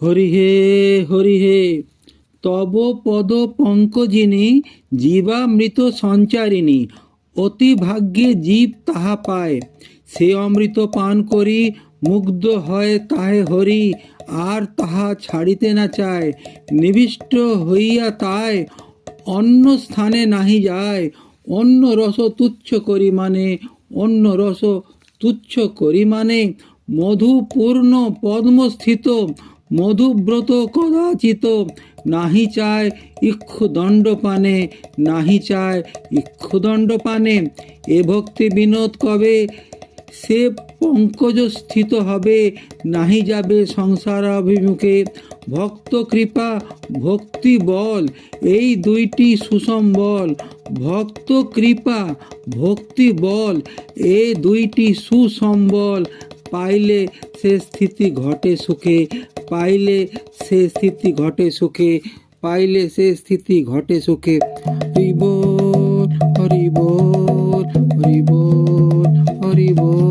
হরি হে তব পদ পঙ্কজিনী জীবামৃত সঞ্চারিণী, অতি ভাগ্যে জীব তাহা পায়। সে অমৃত পান করি মুগ্ধ হয় তাহে হরি, আর তাহা ছাড়িতে না চায়। নিবিষ্ট হইয়া তাই অন্য স্থানে নাহি যায়। অন্য রস তুচ্ছ করি মানে, অন্য রস তুচ্ছ করি মানে, মধুপূর্ণ পদ্মস্থিত মধুব্রত কদাচিত। নাহি চায় ইক্ষুদণ্ড পানে, নাহি চায় ইক্ষুদণ্ড পানে। এ ভক্তি বিনোদ কবে সে পঙ্কজ স্থিত হবে, নাহি যাবে সংসার অভিমুখে। ভক্ত কৃপা ভক্তি বল এই দুইটি সুসম্বল, ভক্ত কৃপা ভক্তি বল এ দুইটি সুসম্বল। পাইলে সে স্থিতি ঘটে সুখে, পাইলে সে স্থিতি ঘটে সুখে, পাইলে সে স্থিতি ঘটে সুখে। হরি বল হরি বল হরি বল হরি বল।